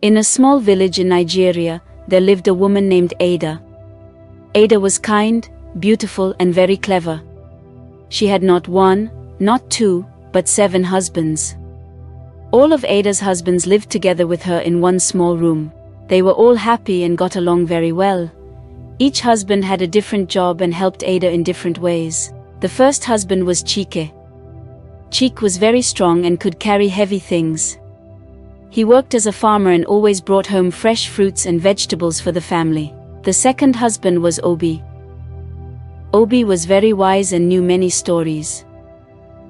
In a small village in Nigeria, there lived a woman named Ada. Ada was kind, beautiful, and very clever. She had not one, not two, but 7 husbands. All of Ada's husbands lived together with her in one small room. They were all happy and got along very well. Each husband had a different job and helped Ada in different ways. The first husband was Chike. Chike was very strong and could carry heavy things. He worked as a farmer and always brought home fresh fruits and vegetables for the family. The second husband was Obi. Obi was very wise and knew many stories.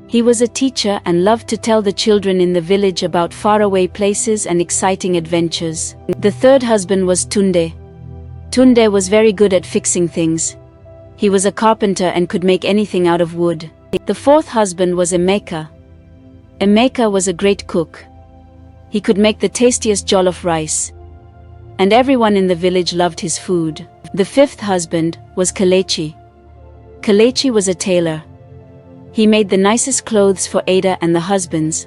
He was a teacher and loved to tell the children in the village about faraway places and exciting adventures. The third husband was Tunde. Tunde was very good at fixing things. He was a carpenter and could make anything out of wood. The fourth husband was Emeka. Emeka was a great cook. He could make the tastiest jollof rice. And everyone in the village loved his food. The fifth husband was Kelechi. Kelechi was a tailor. He made the nicest clothes for Ada and the husbands.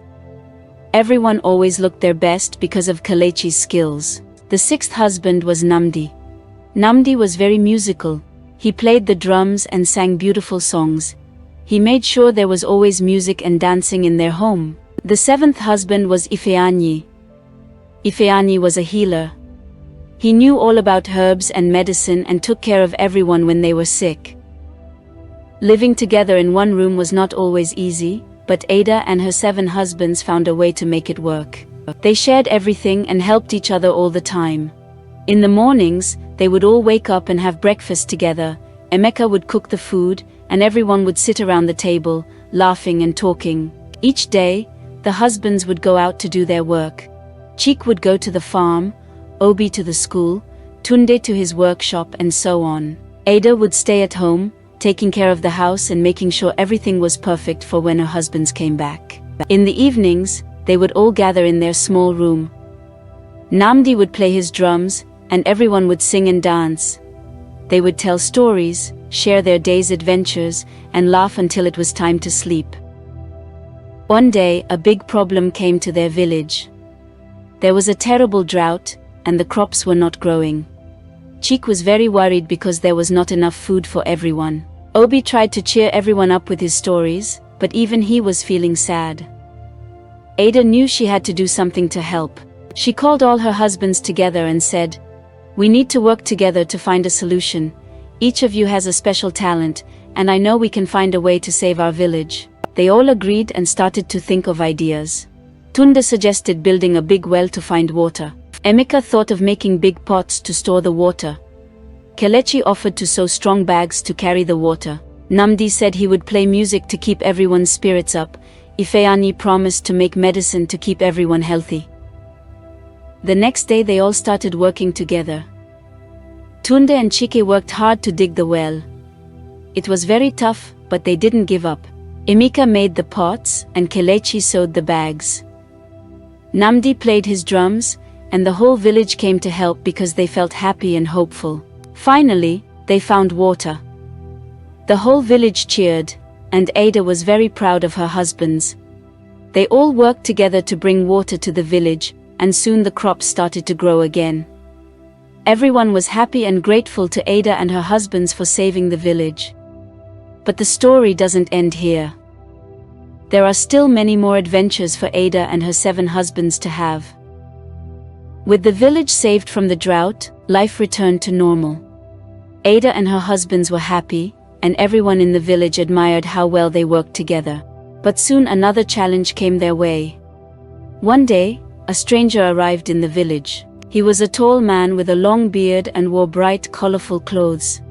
Everyone always looked their best because of Kelechi's skills. The sixth husband was Namdi. Namdi was very musical. He played the drums and sang beautiful songs. He made sure there was always music and dancing in their home. The seventh husband was Ifeanyi. Ifeanyi was a healer. He knew all about herbs and medicine and took care of everyone when they were sick. Living together in one room was not always easy, but Ada and her 7 husbands found a way to make it work. They shared everything and helped each other all the time. In the mornings, they would all wake up and have breakfast together. Emeka would cook the food, and everyone would sit around the table, laughing and talking. Each day, the husbands would go out to do their work. Chike would go to the farm, Obi to the school, Tunde to his workshop, and so on. Ada would stay at home, taking care of the house and making sure everything was perfect for when her husbands came back. In the evenings, they would all gather in their small room. Namdi would play his drums, and everyone would sing and dance. They would tell stories, share their day's adventures, and laugh until it was time to sleep. One day, a big problem came to their village. There was a terrible drought, and the crops were not growing. Chike was very worried because there was not enough food for everyone. Obi tried to cheer everyone up with his stories, but even he was feeling sad. Ada knew she had to do something to help. She called all her husbands together and said, "We need to work together to find a solution. Each of you has a special talent, and I know we can find a way to save our village." They all agreed and started to think of ideas. Tunde suggested building a big well to find water. Emeka thought of making big pots to store the water. Kelechi offered to sew strong bags to carry the water. Namdi said he would play music to keep everyone's spirits up. Ifeanyi promised to make medicine to keep everyone healthy. The next day they all started working together. Tunde and Chike worked hard to dig the well. It was very tough, but they didn't give up. Emeka made the pots, and Kelechi sewed the bags. Namdi played his drums, and the whole village came to help because they felt happy and hopeful. Finally, they found water. The whole village cheered, and Ada was very proud of her husbands. They all worked together to bring water to the village, and soon the crops started to grow again. Everyone was happy and grateful to Ada and her husbands for saving the village. But the story doesn't end here. There are still many more adventures for Ada and her 7 husbands to have. With the village saved from the drought, life returned to normal. Ada and her husbands were happy, and everyone in the village admired how well they worked together. But soon another challenge came their way. One day, a stranger arrived in the village. He was a tall man with a long beard and wore bright, colorful clothes.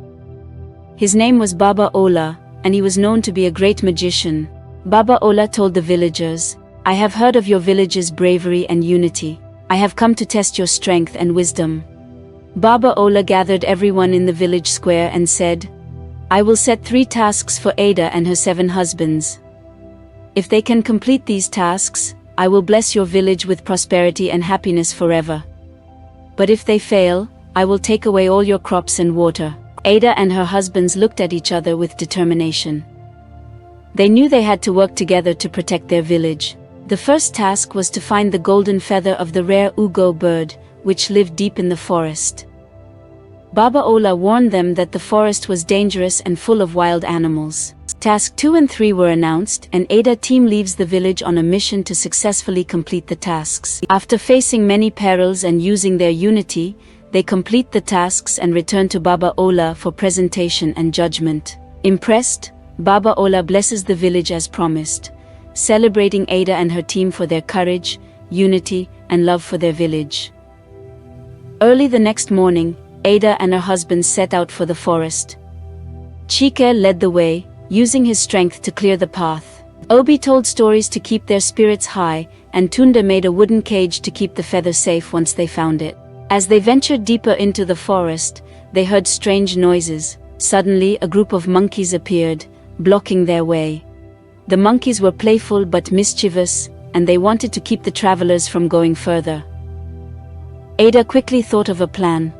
His name was Baba Ola, and he was known to be a great magician. Baba Ola told the villagers, "I have heard of your village's bravery and unity. I have come to test your strength and wisdom." Baba Ola gathered everyone in the village square and said, "I will set 3 tasks for Ada and her 7 husbands. If they can complete these tasks, I will bless your village with prosperity and happiness forever. But if they fail, I will take away all your crops and water." Ada and her husbands looked at each other with determination. They knew they had to work together to protect their village. The first task was to find the golden feather of the rare Ugo bird, which lived deep in the forest. Baba Ola warned them that the forest was dangerous and full of wild animals. Task 2 and 3 were announced, and Ada team leaves the village on a mission to successfully complete the tasks. After facing many perils and using their unity, they complete the tasks and return to Baba Ola for presentation and judgment. Impressed, Baba Ola blesses the village as promised, celebrating Ada and her team for their courage, unity, and love for their village. Early the next morning, Ada and her husband set out for the forest. Chike led the way, using his strength to clear the path. Obi told stories to keep their spirits high, and Tunda made a wooden cage to keep the feather safe once they found it. As they ventured deeper into the forest, they heard strange noises. Suddenly, a group of monkeys appeared, blocking their way. The monkeys were playful but mischievous, and they wanted to keep the travelers from going further. Ada quickly thought of a plan.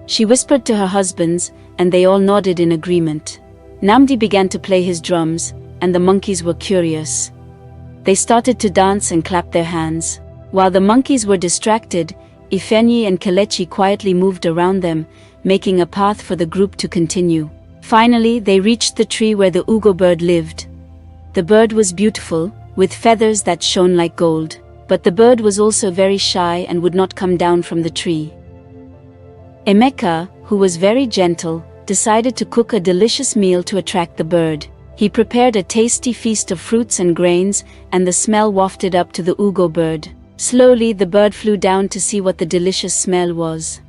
She whispered to her husbands, and they all nodded in agreement. Namdi began to play his drums, and the monkeys were curious. They started to dance and clap their hands. While the monkeys were distracted, Ifenyi and Kelechi quietly moved around them, making a path for the group to continue. Finally, they reached the tree where the Ugo bird lived. The bird was beautiful, with feathers that shone like gold, but the bird was also very shy and would not come down from the tree. Emeka, who was very gentle, decided to cook a delicious meal to attract the bird. He prepared a tasty feast of fruits and grains, and the smell wafted up to the Ugo bird. Slowly, the bird flew down to see what the delicious smell was.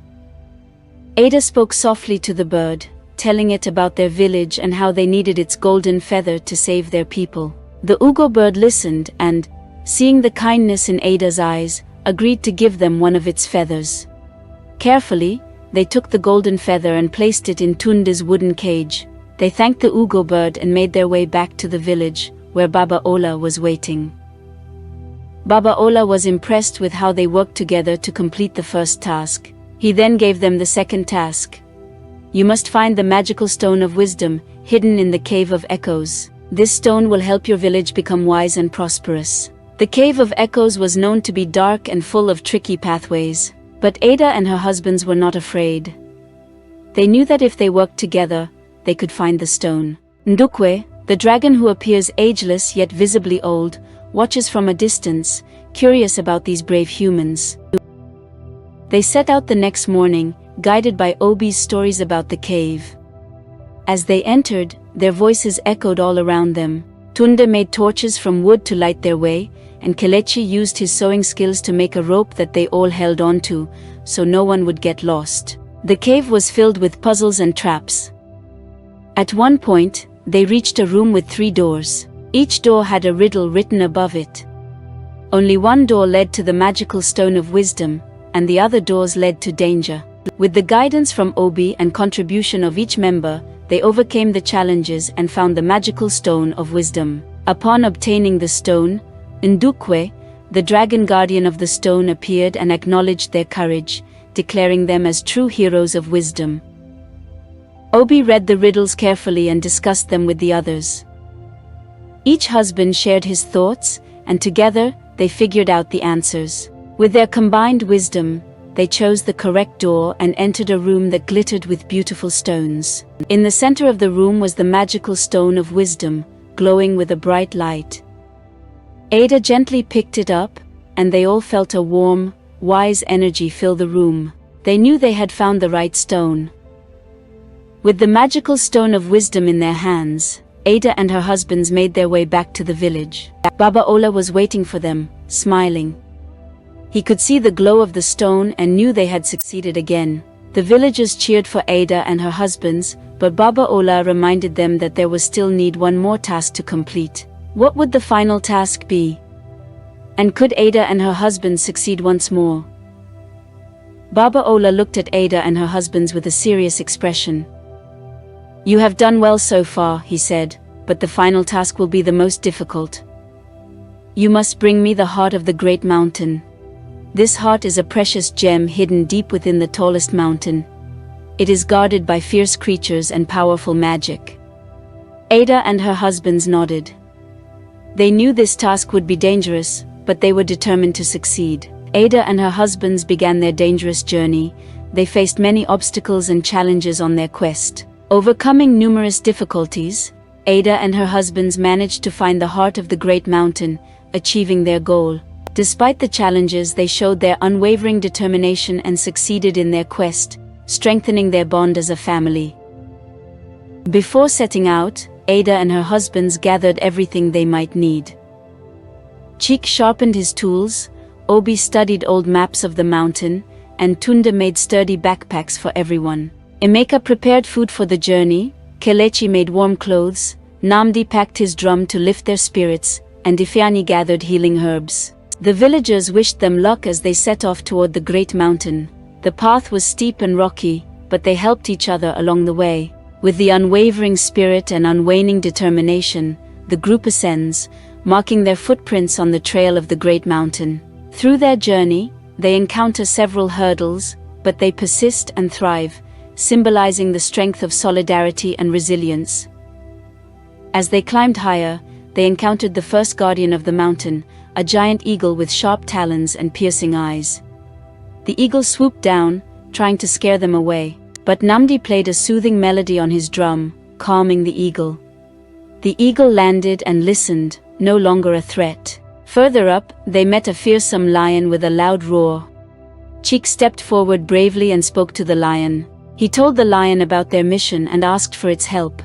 Ada spoke softly to the bird, telling it about their village and how they needed its golden feather to save their people. The Ugo bird listened and, seeing the kindness in Ada's eyes, agreed to give them one of its feathers. Carefully, they took the golden feather and placed it in Tunde's wooden cage. They thanked the Ugo bird and made their way back to the village, where Baba Ola was waiting. Baba Ola was impressed with how they worked together to complete the first task. He then gave them the second task. You must find the magical stone of wisdom, hidden in the Cave of Echoes. This stone will help your village become wise and prosperous. The Cave of Echoes was known to be dark and full of tricky pathways, but Ada and her husbands were not afraid. They knew that if they worked together, they could find the stone. Ndukwe, the dragon who appears ageless yet visibly old, watches from a distance, curious about these brave humans. They set out the next morning, guided by Obi's stories about the cave. As they entered, their voices echoed all around them. Tunda made torches from wood to light their way, and Kelechi used his sewing skills to make a rope that they all held onto, so no one would get lost. The cave was filled with puzzles and traps. At one point, they reached a room with 3 doors. Each door had a riddle written above it. Only one door led to the magical stone of wisdom, and the other doors led to danger. With the guidance from Obi and contribution of each member, they overcame the challenges and found the magical stone of wisdom. Upon obtaining the stone, Ndukwe, the dragon guardian of the stone, appeared and acknowledged their courage, declaring them as true heroes of wisdom. Obi read the riddles carefully and discussed them with the others. Each husband shared his thoughts, and together, they figured out the answers. With their combined wisdom, they chose the correct door and entered a room that glittered with beautiful stones. In the center of the room was the magical stone of wisdom, glowing with a bright light. Ada gently picked it up, and they all felt a warm, wise energy fill the room. They knew they had found the right stone. With the magical stone of wisdom in their hands, Ada and her husbands made their way back to the village. Baba Ola was waiting for them, smiling. He could see the glow of the stone and knew they had succeeded again. The villagers cheered for Ada and her husbands, but Baba Ola reminded them that there was still need one more task to complete. What would the final task be? And could Ada and her husband succeed once more? Baba Ola looked at Ada and her husbands with a serious expression. You have done well so far, he said, but the final task will be the most difficult. You must bring me the heart of the great mountain. This heart is a precious gem hidden deep within the tallest mountain. It is guarded by fierce creatures and powerful magic. Ada and her husbands nodded. They knew this task would be dangerous, but they were determined to succeed. Ada and her husbands began their dangerous journey. They faced many obstacles and challenges on their quest. Overcoming numerous difficulties, Ada and her husbands managed to find the heart of the great mountain, achieving their goal. Despite the challenges, they showed their unwavering determination and succeeded in their quest, strengthening their bond as a family. Before setting out, Ada and her husbands gathered everything they might need. Cheek sharpened his tools, Obi studied old maps of the mountain, and Tunda made sturdy backpacks for everyone. Emeka prepared food for the journey, Kelechi made warm clothes, Namdi packed his drum to lift their spirits, and Ifeanyi gathered healing herbs. The villagers wished them luck as they set off toward the great mountain. The path was steep and rocky, but they helped each other along the way. With the unwavering spirit and unwaning determination, the group ascends, marking their footprints on the trail of the great mountain. Through their journey, they encounter several hurdles, but they persist and thrive, symbolizing the strength of solidarity and resilience. As they climbed higher, they encountered the first guardian of the mountain, a giant eagle with sharp talons and piercing eyes. The eagle swooped down, trying to scare them away, but Namdi played a soothing melody on his drum, calming the eagle. The eagle landed and listened, no longer a threat. Further up, they met a fearsome lion with a loud roar. Cheek stepped forward bravely and spoke to the lion. He told the lion about their mission and asked for its help.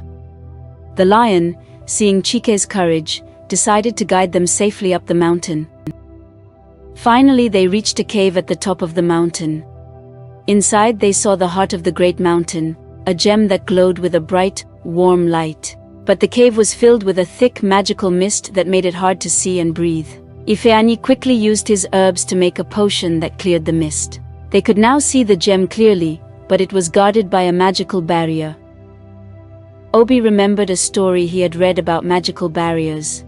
The lion, seeing Chike's courage, decided to guide them safely up the mountain. Finally, they reached a cave at the top of the mountain. Inside, they saw the heart of the great mountain, a gem that glowed with a bright, warm light. But the cave was filled with a thick, magical mist that made it hard to see and breathe. Ifeanyi quickly used his herbs to make a potion that cleared the mist. They could now see the gem clearly, but it was guarded by a magical barrier. Obi remembered a story he had read about magical barriers.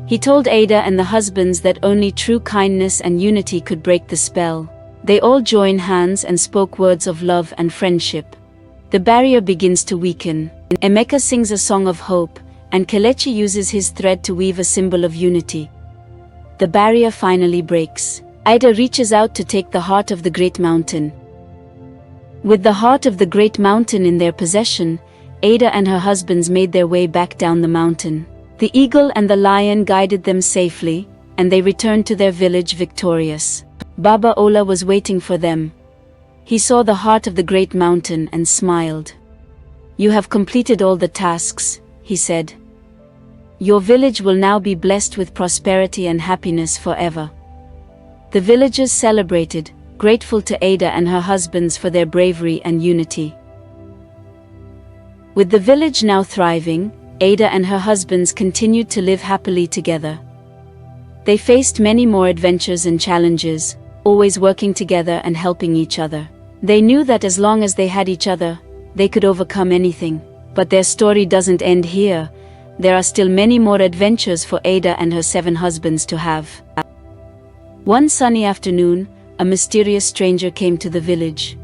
He told Ada and the husbands that only true kindness and unity could break the spell. They all joined hands and spoke words of love and friendship. The barrier begins to weaken. Emeka sings a song of hope, and Kelechi uses his thread to weave a symbol of unity. The barrier finally breaks. Ida reaches out to take the heart of the great mountain. With the heart of the great mountain in their possession, Ada and her husbands made their way back down the mountain. The eagle and the lion guided them safely, and they returned to their village victorious. Baba Ola was waiting for them. He saw the heart of the great mountain and smiled. "You have completed all the tasks," he said. "Your village will now be blessed with prosperity and happiness forever." The villagers celebrated, grateful to Ada and her husbands for their bravery and unity. With the village now thriving, Ada and her husbands continued to live happily together. They faced many more adventures and challenges, always working together and helping each other. They knew that as long as they had each other, they could overcome anything. But their story doesn't end here. There are still many more adventures for Ada and her 7 husbands to have. One sunny afternoon, a mysterious stranger came to the village.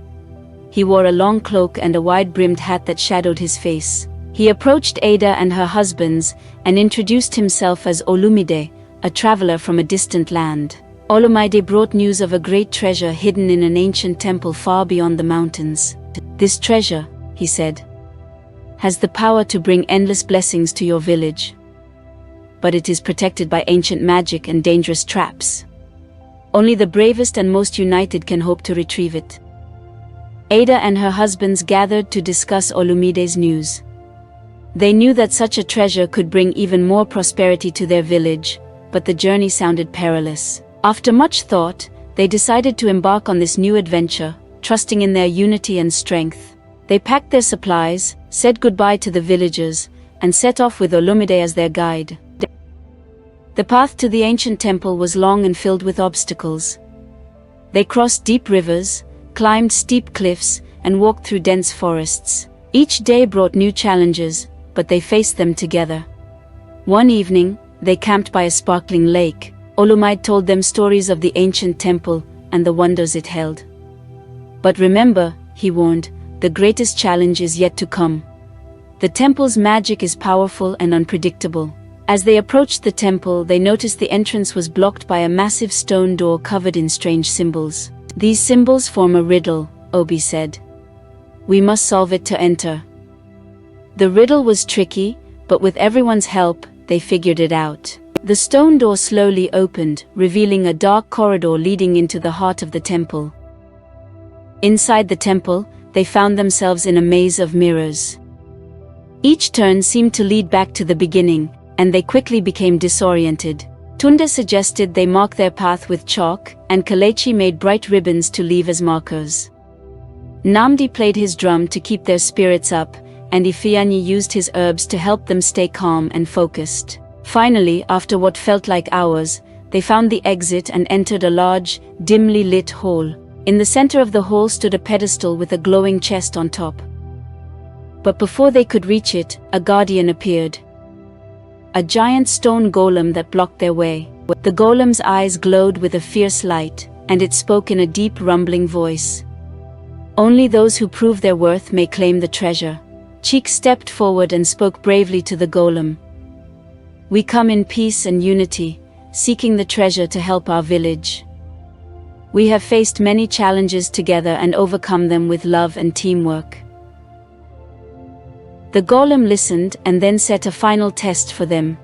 He wore a long cloak and a wide-brimmed hat that shadowed his face. He approached Ada and her husbands and introduced himself as Olumide, a traveler from a distant land. Olumide brought news of a great treasure hidden in an ancient temple far beyond the mountains. "This treasure," he said, "has the power to bring endless blessings to your village. But it is protected by ancient magic and dangerous traps. Only the bravest and most united can hope to retrieve it." Ada and her husbands gathered to discuss Olumide's news. They knew that such a treasure could bring even more prosperity to their village, but the journey sounded perilous. After much thought, they decided to embark on this new adventure, trusting in their unity and strength. They packed their supplies, said goodbye to the villagers, and set off with Olumide as their guide. The path to the ancient temple was long and filled with obstacles. They crossed deep rivers, climbed steep cliffs, and walked through dense forests. Each day brought new challenges, but they faced them together. One evening, they camped by a sparkling lake. Olumide told them stories of the ancient temple and the wonders it held. "But remember," he warned, "the greatest challenge is yet to come. The temple's magic is powerful and unpredictable. As they approached the temple, they noticed the entrance was blocked by a massive stone door covered in strange symbols. "These symbols form a riddle," Obi said. "We must solve it to enter." The riddle was tricky, but with everyone's help, they figured it out. The stone door slowly opened, revealing a dark corridor leading into the heart of the temple. Inside the temple, they found themselves in a maze of mirrors. Each turn seemed to lead back to the beginning, and they quickly became disoriented. Tunde suggested they mark their path with chalk, and Kelechi made bright ribbons to leave as markers. Namdi played his drum to keep their spirits up, and Ifeanyi used his herbs to help them stay calm and focused. Finally, after what felt like hours, they found the exit and entered a large, dimly lit hall. In the center of the hall stood a pedestal with a glowing chest on top. But before they could reach it, a guardian appeared. A giant stone golem that blocked their way. The golem's eyes glowed with a fierce light, and it spoke in a deep rumbling voice. "Only those who prove their worth may claim the treasure." Cheek stepped forward and spoke bravely to the golem. "We come in peace and unity, seeking the treasure to help our village. We have faced many challenges together and overcome them with love and teamwork." The golem listened and then set a final test for them.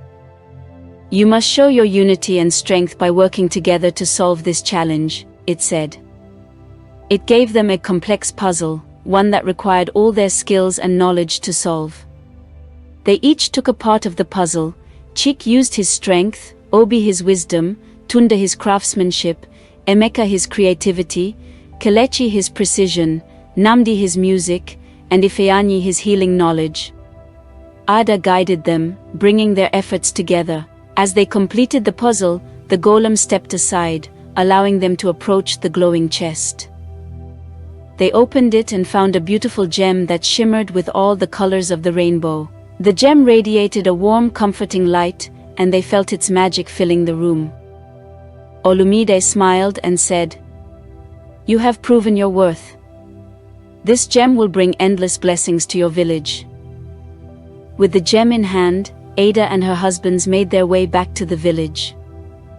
"You must show your unity and strength by working together to solve this challenge," it said. It gave them a complex puzzle, one that required all their skills and knowledge to solve. They each took a part of the puzzle. Chik used his strength, Obi his wisdom, Tunde his craftsmanship, Emeka his creativity, Kelechi his precision, Namdi his music, and Ifeanyi his healing knowledge. Ada guided them, bringing their efforts together. As they completed the puzzle, the golem stepped aside, allowing them to approach the glowing chest. They opened it and found a beautiful gem that shimmered with all the colors of the rainbow. The gem radiated a warm, comforting light, and they felt its magic filling the room. Olumide smiled and said, "You have proven your worth. This gem will bring endless blessings to your village." With the gem in hand, Ada and her husbands made their way back to the village.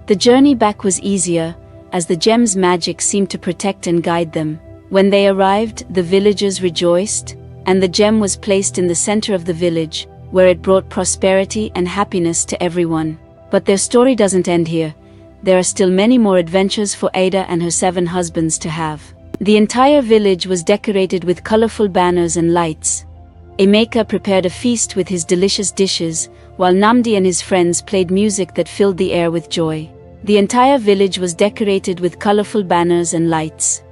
The journey back was easier, as the gem's magic seemed to protect and guide them. When they arrived, the villagers rejoiced, and the gem was placed in the center of the village, where it brought prosperity and happiness to everyone. But their story doesn't end here. There are still many more adventures for Ada and her 7 husbands to have. The entire village was decorated with colorful banners and lights. Emeka prepared a feast with his delicious dishes, while Namdi and his friends played music that filled the air with joy. The entire village was decorated with colorful banners and lights.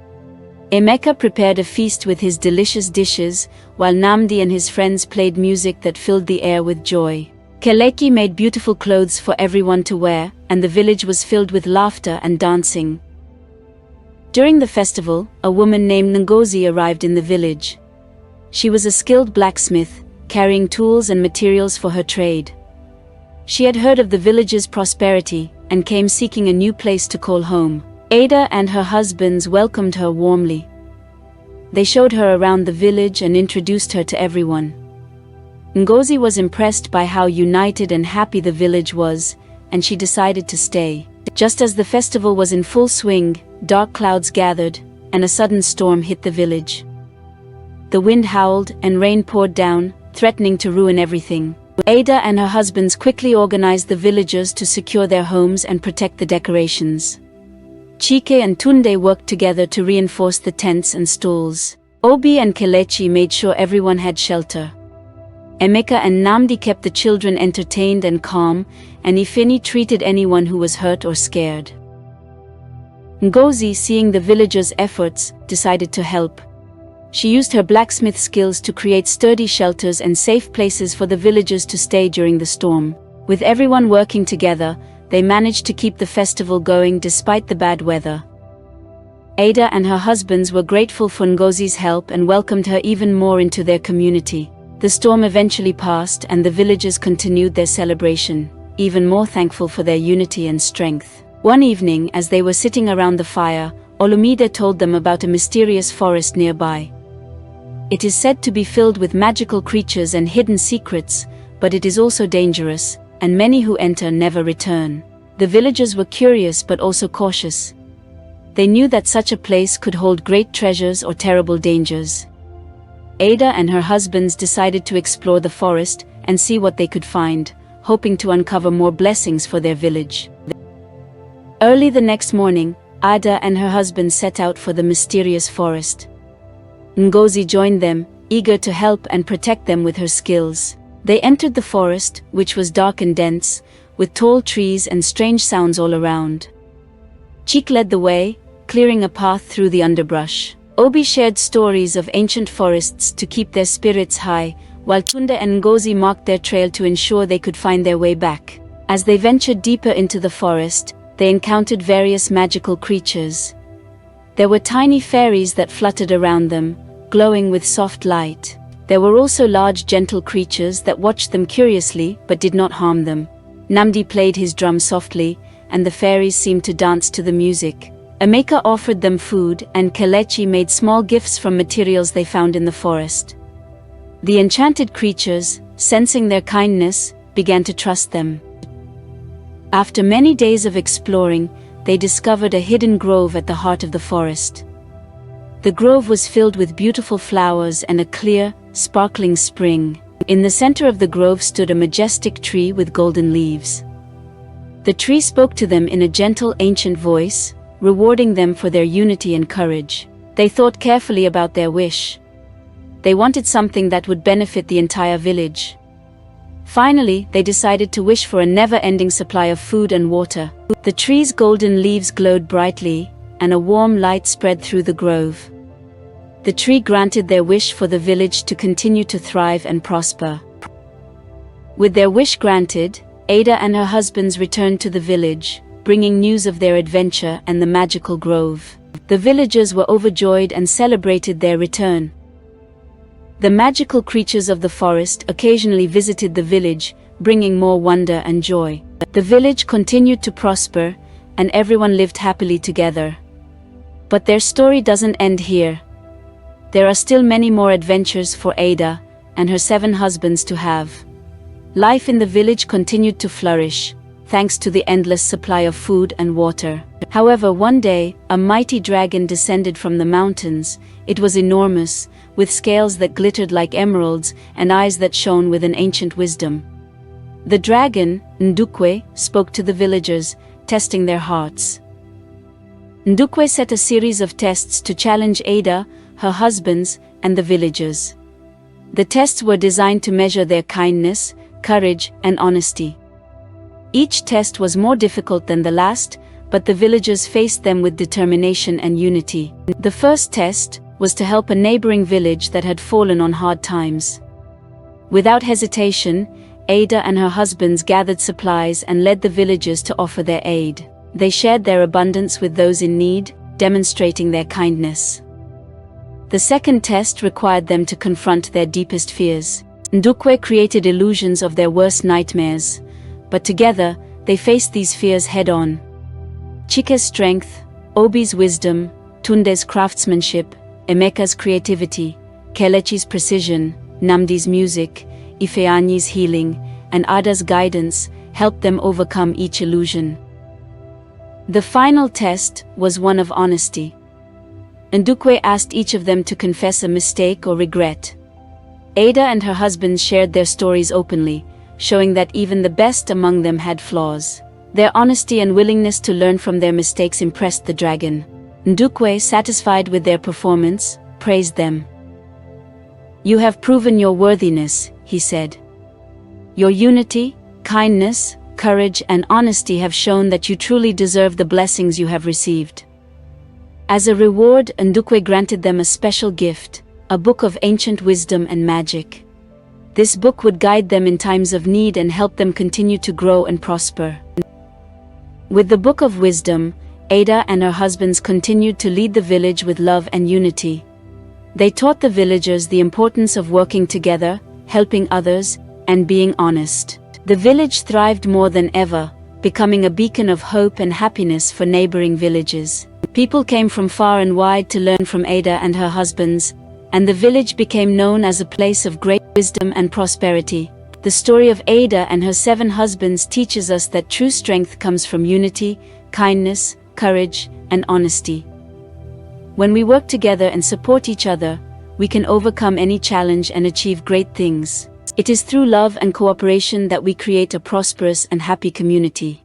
Emeka prepared a feast with his delicious dishes, while Namdi and his friends played music that filled the air with joy. Kelechi made beautiful clothes for everyone to wear, and the village was filled with laughter and dancing. During the festival, a woman named Ngozi arrived in the village. She was a skilled blacksmith, carrying tools and materials for her trade. She had heard of the village's prosperity, and came seeking a new place to call home. Ada and her husbands welcomed her warmly. They showed her around the village and introduced her to everyone. Ngozi was impressed by how united and happy the village was, and she decided to stay. Just as the festival was in full swing, dark clouds gathered, and a sudden storm hit the village. The wind howled and rain poured down, threatening to ruin everything. Ada and her husbands quickly organized the villagers to secure their homes and protect the decorations. Chike and Tunde worked together to reinforce the tents and stalls. Obi and Kelechi made sure everyone had shelter. Emeka and Namdi kept the children entertained and calm, and Ifeni treated anyone who was hurt or scared. Ngozi, seeing the villagers' efforts, decided to help. She used her blacksmith skills to create sturdy shelters and safe places for the villagers to stay during the storm. With everyone working together, they managed to keep the festival going despite the bad weather. Ada and her husbands were grateful for Ngozi's help and welcomed her even more into their community. The storm eventually passed and the villagers continued their celebration, even more thankful for their unity and strength. One evening, as they were sitting around the fire, Olumide told them about a mysterious forest nearby. It is said to be filled with magical creatures and hidden secrets, but it is also dangerous, and many who enter never return. The villagers were curious but also cautious. They knew that such a place could hold great treasures or terrible dangers. Ada and her husbands decided to explore the forest and see what they could find, hoping to uncover more blessings for their village. Early the next morning, Ada and her husband set out for the mysterious forest. Ngozi joined them, eager to help and protect them with her skills. They entered the forest, which was dark and dense, with tall trees and strange sounds all around. Chik led the way, clearing a path through the underbrush. Obi shared stories of ancient forests to keep their spirits high, while Tunde and Ngozi marked their trail to ensure they could find their way back. As they ventured deeper into the forest, they encountered various magical creatures. There were tiny fairies that fluttered around them, glowing with soft light. There were also large gentle creatures that watched them curiously but did not harm them. Namdi played his drum softly, and the fairies seemed to dance to the music. Emeka offered them food, and Kelechi made small gifts from materials they found in the forest. The enchanted creatures, sensing their kindness, began to trust them. After many days of exploring, they discovered a hidden grove at the heart of the forest. The grove was filled with beautiful flowers and a clear, sparkling spring. In the center of the grove stood a majestic tree with golden leaves. The tree spoke to them in a gentle ancient voice, rewarding them for their unity and courage. They thought carefully about their wish. They wanted something that would benefit the entire village. Finally, they decided to wish for a never-ending supply of food and water. The tree's golden leaves glowed brightly, and a warm light spread through the grove. The tree granted their wish for the village to continue to thrive and prosper. With their wish granted, Ada and her husbands returned to the village, bringing news of their adventure and the magical grove. The villagers were overjoyed and celebrated their return. The magical creatures of the forest occasionally visited the village, bringing more wonder and joy. The village continued to prosper, and everyone lived happily together. But their story doesn't end here. There are still many more adventures for Ada and her 7 husbands to have. Life in the village continued to flourish, thanks to the endless supply of food and water. However, one day, a mighty dragon descended from the mountains. It was enormous, with scales that glittered like emeralds and eyes that shone with an ancient wisdom. The dragon, Ndukwe, spoke to the villagers, testing their hearts. Ndukwe set a series of tests to challenge Ada, her husbands, and the villagers. The tests were designed to measure their kindness, courage, and honesty. Each test was more difficult than the last, but the villagers faced them with determination and unity. The first test was to help a neighboring village that had fallen on hard times. Without hesitation, Ada and her husbands gathered supplies and led the villagers to offer their aid. They shared their abundance with those in need, demonstrating their kindness. The second test required them to confront their deepest fears. Ndukwe created illusions of their worst nightmares, but together, they faced these fears head-on. Chike's strength, Obi's wisdom, Tunde's craftsmanship, Emeka's creativity, Kelechi's precision, Namdi's music, Ifeanyi's healing, and Ada's guidance helped them overcome each illusion. The final test was one of honesty. Ndukwe asked each of them to confess a mistake or regret. Ada and her husband shared their stories openly, showing that even the best among them had flaws. Their honesty and willingness to learn from their mistakes impressed the dragon. Ndukwe, satisfied with their performance, praised them. "You have proven your worthiness," he said. "Your unity, kindness, courage, and honesty have shown that you truly deserve the blessings you have received." As a reward, Ndukwe granted them a special gift, a book of ancient wisdom and magic. This book would guide them in times of need and help them continue to grow and prosper. With the book of wisdom, Ada and her husbands continued to lead the village with love and unity. They taught the villagers the importance of working together, helping others, and being honest. The village thrived more than ever, becoming a beacon of hope and happiness for neighboring villages. People came from far and wide to learn from Ada and her husbands, and the village became known as a place of great wisdom and prosperity. The story of Ada and her 7 husbands teaches us that true strength comes from unity, kindness, courage, and honesty. When we work together and support each other, we can overcome any challenge and achieve great things. It is through love and cooperation that we create a prosperous and happy community.